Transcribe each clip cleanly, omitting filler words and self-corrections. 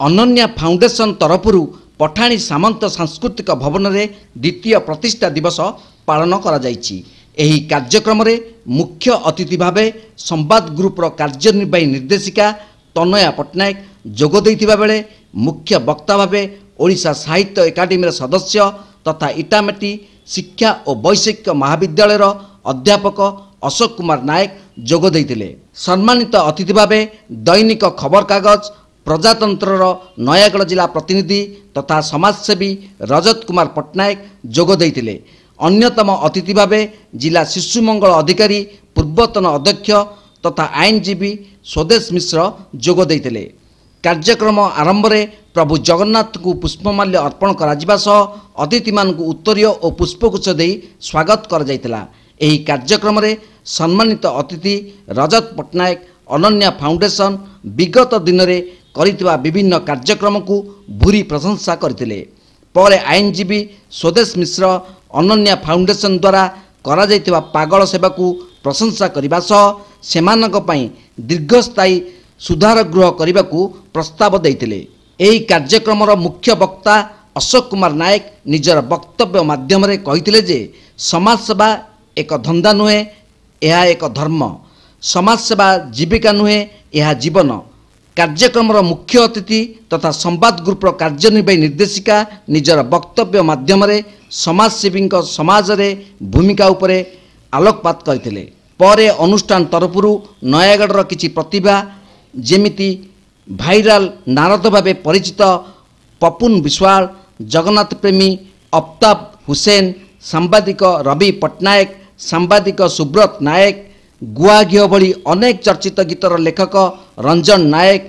Ananya foundation ତରଫରୁ ପଠାଣି ସାମନ୍ତ ସାଂସ୍କୃତିକ ଭବନରେ ଦ୍ୱିତୀୟ ପ୍ରତିଷ୍ଠା ଦିବସ ପାଳନ କରାଯାଇଛି। ଏହି କାର୍ଯ୍ୟକ୍ରମରେ ମୁଖ୍ୟ ଅତିଥି ଭାବେ ସମ୍ବାଦ ଗ୍ରୁପର କାର୍ଯ୍ୟନିର୍ବାହୀ ନିର୍ଦ୍ଦେଶିକା ତନୟା ପଟ୍ଟନାୟକ ଯୋଗ ଦେଇଥିବା ବେଳେ ମୁଖ୍ୟ ବକ୍ତା ଭାବେ ଓଡ଼ିଶା ସାହିତ୍ୟ ଏକାଡେମୀର ସଦସ୍ୟ ତଥା ଇଟାମାଟି ଶିକ୍ଷା ଓ ବୈଷୟିକ ମହାବିଦ୍ୟାଳୟର ଅଧ୍ୟାପକ ଅଶୋକ କୁମାର ନାୟକ ଯୋଗ ଦେଇଥିଲେ। ସମ୍ମାନିତ ଅତିଥି ଭାବେ ଦୈନିକ ଖବରକାଗଜ ପ୍ରଜାତନ୍ତ୍ରର ନୟାଗଡ଼ ଜିଲ୍ଲା ପ୍ରତିନିଧି ତଥା ସମାଜସେବୀ ରଜତ କୁମାର ପଟ୍ଟନାୟକ ଯୋଗ ଦେଇଥିଲେ। ଅନ୍ୟତମ ଅତିଥି ଭାବେ ଜିଲ୍ଲା ଶିଶୁ ମଙ୍ଗଳ ଅଧିକାରୀ ପୂର୍ବତନ ଅଧ୍ୟକ୍ଷ ତଥା ଆଇନଜୀବୀ ସ୍ୱଦେଶ ମିଶ୍ର ଯୋଗ ଦେଇଥିଲେ। କାର୍ଯ୍ୟକ୍ରମ ଆରମ୍ଭରେ ପ୍ରଭୁ ଜଗନ୍ନାଥଙ୍କୁ ପୁଷ୍ପମାଲ୍ୟ ଅର୍ପଣ କରାଯିବା ସହ ଅତିଥିମାନଙ୍କୁ ଉତ୍ତରୀୟ ଓ ପୁଷ୍ପଗୁଚ୍ଛ ଦେଇ ସ୍ୱାଗତ କରାଯାଇଥିଲା। ଏହି କାର୍ଯ୍ୟକ୍ରମରେ ସମ୍ମାନିତ ଅତିଥି ରଜତ ପଟ୍ଟନାୟକ ଅନନ୍ୟା ଫାଉଣ୍ଡେସନ ବିଗତ ଦିନରେ କରିଥିବା ବିଭିନ୍ନ କାର୍ଯ୍ୟକ୍ରମକୁ ଭୂରି ପ୍ରଶଂସା କରିଥିଲେ। ପରେ ଆଇନଜୀବୀ ସ୍ୱଦେଶ ମିଶ୍ର ଅନନ୍ୟା ଫାଉଣ୍ଡେସନ ଦ୍ୱାରା କରାଯାଇଥିବା ପାଗଳ ସେବାକୁ ପ୍ରଶଂସା କରିବା ସହ ସେମାନଙ୍କ ପାଇଁ ଦୀର୍ଘସ୍ଥାୟୀ ସୁଧାର ଗୃହ କରିବାକୁ ପ୍ରସ୍ତାବ ଦେଇଥିଲେ। ଏହି କାର୍ଯ୍ୟକ୍ରମର ମୁଖ୍ୟ ବକ୍ତା ଅଶୋକ କୁମାର ନାୟକ ନିଜର ବକ୍ତବ୍ୟ ମାଧ୍ୟମରେ କହିଥିଲେ ଯେ ସମାଜସେବା ଏକ ଧନ୍ଦା ନୁହେଁ, ଏହା ଏକ ଧର୍ମ। ସମାଜସେବା ଜୀବିକା ନୁହେଁ, ଏହା ଜୀବନ। କାର୍ଯ୍ୟକ୍ରମର ମୁଖ୍ୟ ଅତିଥି ତଥା ସମ୍ବାଦ ଗ୍ରୁପର କାର୍ଯ୍ୟନିର୍ବାହୀ ନିର୍ଦ୍ଦେଶିକା ନିଜର ବକ୍ତବ୍ୟ ମାଧ୍ୟମରେ ସମାଜସେବୀଙ୍କ ସମାଜରେ ଭୂମିକା ଉପରେ ଆଲୋକପାତ କରିଥିଲେ। ପରେ ଅନୁଷ୍ଠାନ ତରଫରୁ ନୟାଗଡ଼ର କିଛି ପ୍ରତିଭା ଯେମିତି ଭାଇରାଲ ନାରଦ ଭାବେ ପରିଚିତ ପପୁନ ବିଶ୍ୱାଳ, ଜଗନ୍ନାଥ ପ୍ରେମୀ ଅଫତାବ ହୁସେନ, ସାମ୍ବାଦିକ ରବି ପଟ୍ଟନାୟକ, ସାମ୍ବାଦିକ ସୁବ୍ରତ ନାୟକ, ଗୁଆ ଘିଅ ଭଳି ଅନେକ ଚର୍ଚ୍ଚିତ ଗୀତର ଲେଖକ ରଞ୍ଜନ ନାୟକ,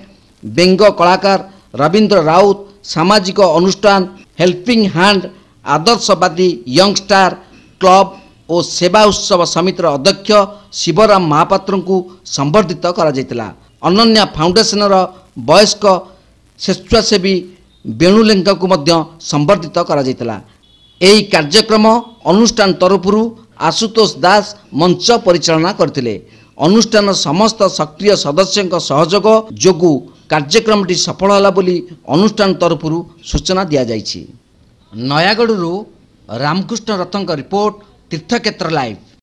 ବ୍ୟଙ୍ଗ କଳାକାର ରବୀନ୍ଦ୍ର ରାଉତ, ସାମାଜିକ ଅନୁଷ୍ଠାନ ହେଲ୍ପିଂ ହ୍ୟାଣ୍ଡ, ଆଦର୍ଶବାଦୀ ୟଙ୍ଗ ଷ୍ଟାର କ୍ଲବ ଓ ସେବା ଉତ୍ସବ ସମିତିର ଅଧ୍ୟକ୍ଷ ଶିବରାମ ମହାପାତ୍ରଙ୍କୁ ସମ୍ବର୍ଦ୍ଧିତ କରାଯାଇଥିଲା। ଅନନ୍ୟା ଫାଉଣ୍ଡେସନର ବୟସ୍କ ସ୍ୱେଚ୍ଛାସେବୀ ବେଣୁଲେଙ୍କାଙ୍କୁ ମଧ୍ୟ ସମ୍ବର୍ଦ୍ଧିତ କରାଯାଇଥିଲା। ଏହି କାର୍ଯ୍ୟକ୍ରମ ଅନୁଷ୍ଠାନ ତରଫରୁ ଆଶୁତୋଷ ଦାସ ମଞ୍ଚ ପରିଚାଳନା କରିଥିଲେ। ଅନୁଷ୍ଠାନର ସମସ୍ତ ସକ୍ରିୟ ସଦସ୍ୟଙ୍କ ସହଯୋଗ ଯୋଗୁଁ କାର୍ଯ୍ୟକ୍ରମଟି ସଫଳ ହେଲା ବୋଲି ଅନୁଷ୍ଠାନ ତରଫରୁ ସୂଚନା ଦିଆଯାଇଛି। ନୟାଗଡ଼ରୁ ରାମକୃଷ୍ଣ ରଥଙ୍କ ରିପୋର୍ଟ, ତୀର୍ଥକ୍ଷେତ୍ର ଲାଇଭ୍।